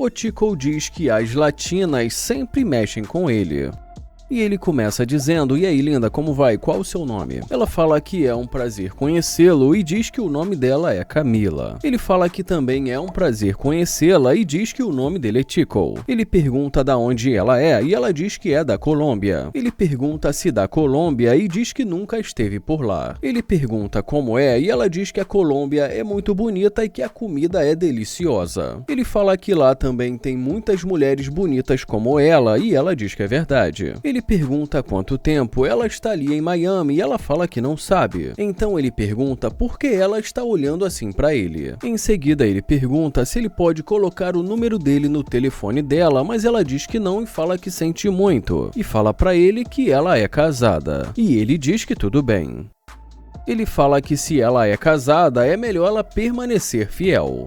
O Tico diz que as latinas sempre mexem com ele. E ele começa dizendo: "E aí, linda, como vai? Qual o seu nome?" Ela fala que é um prazer conhecê-lo e diz que o nome dela é Camila. Ele fala que também é um prazer conhecê-la e diz que o nome dele é Tico. Ele pergunta da onde ela é e ela diz que é da Colômbia. Ele pergunta se da Colômbia e diz que nunca esteve por lá. Ele pergunta como é e ela diz que a Colômbia é muito bonita e que a comida é deliciosa. Ele fala que lá também tem muitas mulheres bonitas como ela e ela diz que é verdade. Ele pergunta há quanto tempo ela está ali em Miami e ela fala que não sabe. Então ele pergunta por que ela está olhando assim para ele. Em seguida ele pergunta se ele pode colocar o número dele no telefone dela, mas ela diz que não e fala que sente muito. E fala para ele que ela é casada. E ele diz que tudo bem. Ele fala que se ela é casada, é melhor ela permanecer fiel.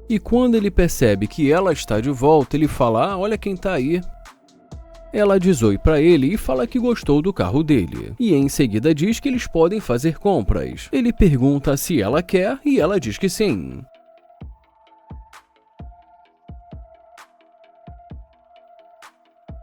E quando ele percebe que ela está de volta, ele fala: "Ah, olha quem tá aí." Ela diz oi pra ele e fala que gostou do carro dele. E em seguida diz que eles podem fazer compras. Ele pergunta se ela quer e ela diz que sim.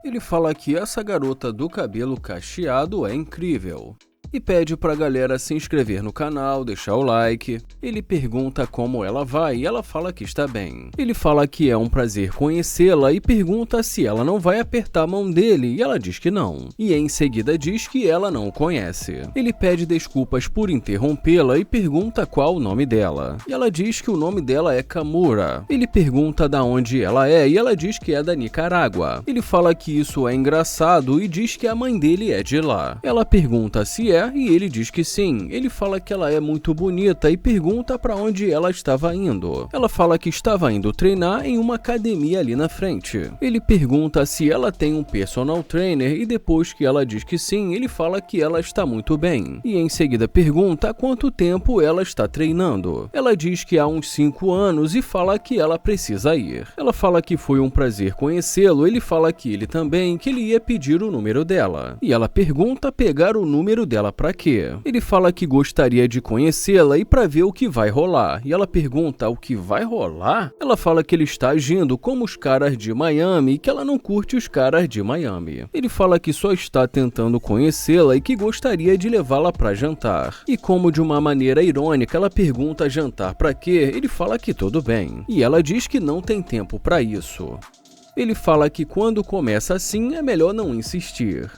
Ele fala que essa garota do cabelo cacheado é incrível. E pede pra galera se inscrever no canal, deixar o like. Ele pergunta como ela vai e ela fala que está bem. Ele fala que é um prazer conhecê-la e pergunta se ela não vai apertar a mão dele e ela diz que não. E em seguida diz que ela não o conhece. Ele pede desculpas por interrompê-la e pergunta qual o nome dela. E ela diz que o nome dela é Kamura. Ele pergunta da onde ela é e ela diz que é da Nicarágua. Ele fala que isso é engraçado e diz que a mãe dele é de lá. Ela pergunta se é e ele diz que sim. Ele fala que ela é muito bonita e pergunta para onde ela estava indo. Ela fala que estava indo treinar em uma academia ali na frente. Ele pergunta se ela tem um personal trainer e depois que ela diz que sim, ele fala que ela está muito bem. E em seguida pergunta há quanto tempo ela está treinando. Ela diz que há uns 5 anos e fala que ela precisa ir. Ela fala que foi um prazer conhecê-lo. Ele fala que ele também, que ele ia pedir o número dela. E ela pergunta pegar o número dela pra quê? Ele fala que gostaria de conhecê-la e pra ver o que vai rolar. E ela pergunta o que vai rolar? Ela fala que ele está agindo como os caras de Miami e que ela não curte os caras de Miami. Ele fala que só está tentando conhecê-la e que gostaria de levá-la pra jantar. E como de uma maneira irônica ela pergunta jantar pra quê, ele fala que tudo bem. E ela diz que não tem tempo pra isso. Ele fala que quando começa assim é melhor não insistir.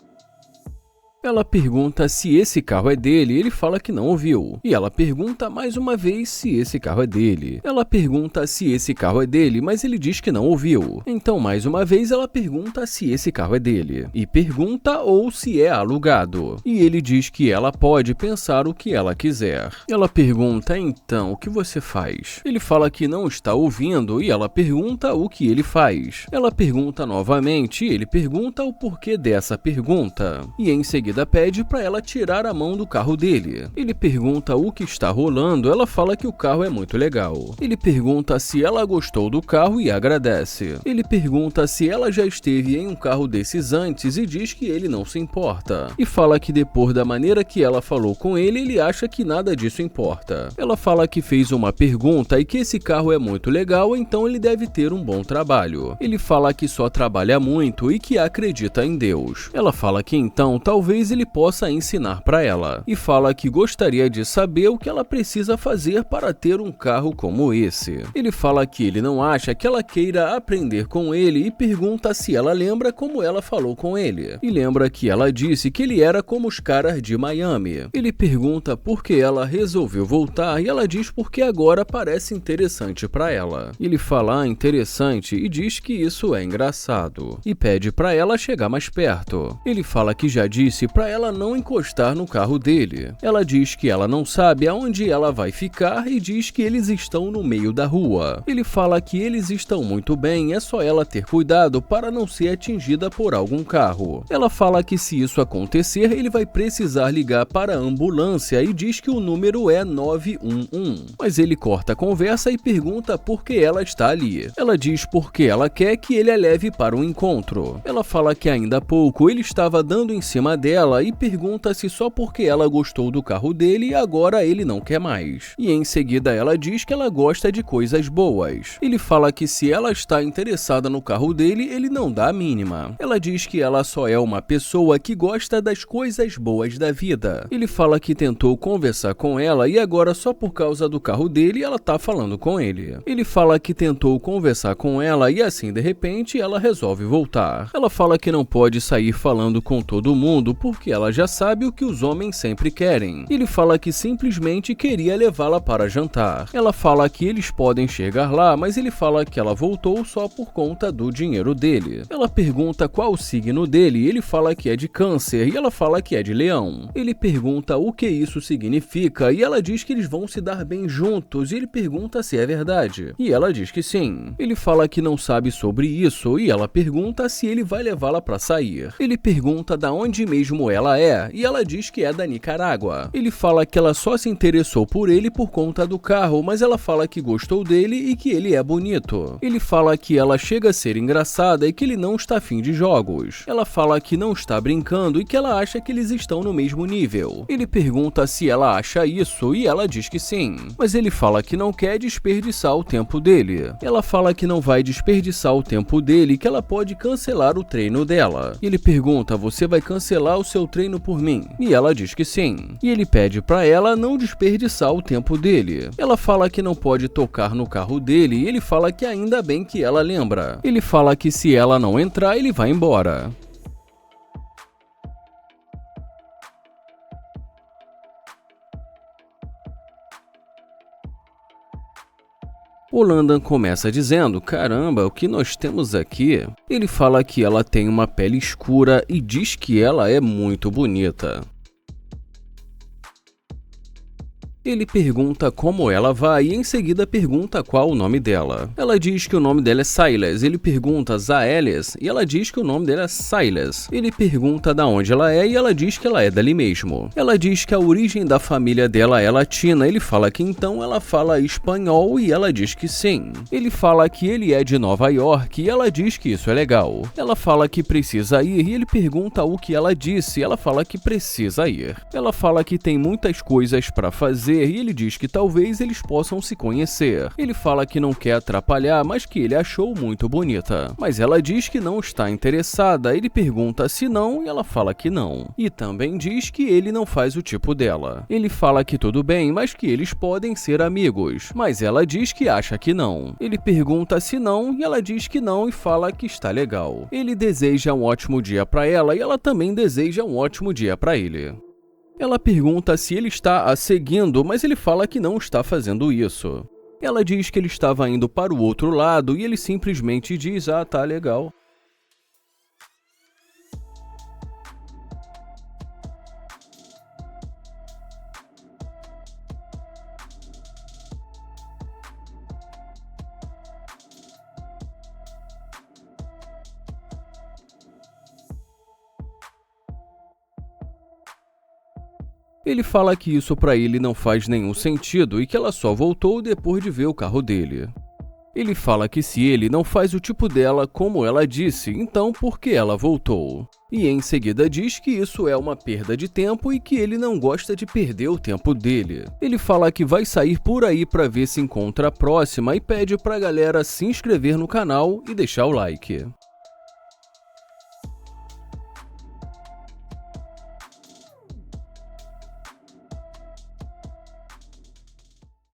Ela pergunta se esse carro é dele e ele fala que não ouviu. E ela pergunta mais uma vez se esse carro é dele. Ela pergunta se esse carro é dele, mas ele diz que não ouviu. Então mais uma vez ela pergunta se esse carro é dele. E pergunta ou se é alugado. E ele diz que ela pode pensar o que ela quiser. Ela pergunta: então, o que você faz? Ele fala que não está ouvindo e ela pergunta o que ele faz. Ela pergunta novamente e ele pergunta o porquê dessa pergunta. E em seguida pede para ela tirar a mão do carro dele. Ele pergunta o que está rolando, ela fala que o carro é muito legal. Ele pergunta se ela gostou do carro e agradece. Ele pergunta se ela já esteve em um carro desses antes e diz que ele não se importa. E fala que depois da maneira que ela falou com ele, ele acha que nada disso importa. Ela fala que fez uma pergunta e que esse carro é muito legal, então ele deve ter um bom trabalho. Ele fala que só trabalha muito e que acredita em Deus. Ela fala que então talvez ele possa ensinar para ela. E fala que gostaria de saber o que ela precisa fazer para ter um carro como esse. Ele fala que ele não acha que ela queira aprender com ele e pergunta se ela lembra como ela falou com ele. E lembra que ela disse que ele era como os caras de Miami. Ele pergunta por que ela resolveu voltar e ela diz porque agora parece interessante para ela. Ele fala interessante e diz que isso é engraçado. E pede para ela chegar mais perto. Ele fala que já disse para ela não encostar no carro dele. Ela diz que ela não sabe aonde ela vai ficar e diz que eles estão no meio da rua. Ele fala que eles estão muito bem, é só ela ter cuidado para não ser atingida por algum carro. Ela fala que se isso acontecer, ele vai precisar ligar para a ambulância e diz que o número é 911. Mas ele corta a conversa e pergunta por que ela está ali. Ela diz porque ela quer que ele a leve para um encontro. Ela fala que ainda há pouco ele estava dando em cima dela ela e pergunta se só porque ela gostou do carro dele, agora ele não quer mais. E em seguida ela diz que ela gosta de coisas boas. Ele fala que se ela está interessada no carro dele, ele não dá a mínima. Ela diz que ela só é uma pessoa que gosta das coisas boas da vida. Ele fala que tentou conversar com ela e agora só por causa do carro dele ela tá falando com ele. Ele fala que tentou conversar com ela e assim de repente ela resolve voltar. Ela fala que não pode sair falando com todo mundo porque ela já sabe o que os homens sempre querem. Ele fala que simplesmente queria levá-la para jantar. Ela fala que eles podem chegar lá, mas ele fala que ela voltou só por conta do dinheiro dele. Ela pergunta qual o signo dele e ele fala que é de Câncer e ela fala que é de Leão. Ele pergunta o que isso significa e ela diz que eles vão se dar bem juntos e ele pergunta se é verdade. E ela diz que sim. Ele fala que não sabe sobre isso e ela pergunta se ele vai levá-la para sair. Ele pergunta da onde mesmo ela é e ela diz que é da Nicarágua. Ele fala que ela só se interessou por ele por conta do carro, mas ela fala que gostou dele e que ele é bonito. Ele fala que ela chega a ser engraçada e que ele não está afim de jogos. Ela fala que não está brincando e que ela acha que eles estão no mesmo nível. Ele pergunta se ela acha isso e ela diz que sim, mas ele fala que não quer desperdiçar o tempo dele. Ela fala que não vai desperdiçar o tempo dele e que ela pode cancelar o treino dela. Ele pergunta: você vai cancelar o seu treino por mim? E ela diz que sim. E ele pede para ela não desperdiçar o tempo dele. Ela fala que não pode tocar no carro dele e ele fala que ainda bem que ela lembra. Ele fala que se ela não entrar, ele vai embora. O Landon começa dizendo: caramba, o que nós temos aqui? Ele fala que ela tem uma pele escura e diz que ela é muito bonita. Ele pergunta como ela vai e em seguida pergunta qual o nome dela. Ela diz que o nome dela é Silas. Ele pergunta Zaelis e ela diz que o nome dela é Silas. Ele pergunta da onde ela é e ela diz que ela é dali mesmo. Ela diz que a origem da família dela é latina. Ele fala que então ela fala espanhol e ela diz que sim. Ele fala que ele é de Nova York e ela diz que isso é legal. Ela fala que precisa ir e ele pergunta o que ela disse e ela fala que precisa ir. Ela fala que tem muitas coisas para fazer e ele diz que talvez eles possam se conhecer. Ele fala que não quer atrapalhar, mas que ele achou muito bonita. Mas ela diz que não está interessada. Ele pergunta se não e ela fala que não. E também diz que ele não faz o tipo dela. Ele fala que tudo bem, mas que eles podem ser amigos. Mas ela diz que acha que não. Ele pergunta se não e ela diz que não e fala que está legal. Ele deseja um ótimo dia para ela e ela também deseja um ótimo dia para ele. Ela pergunta se ele está a seguindo, mas ele fala que não está fazendo isso. Ela diz que ele estava indo para o outro lado e ele simplesmente diz: ah, tá legal. Ele fala que isso para ele não faz nenhum sentido e que ela só voltou depois de ver o carro dele. Ele fala que se ele não faz o tipo dela como ela disse, então por que ela voltou? E em seguida diz que isso é uma perda de tempo e que ele não gosta de perder o tempo dele. Ele fala que vai sair por aí para ver se encontra a próxima e pede pra galera se inscrever no canal e deixar o like.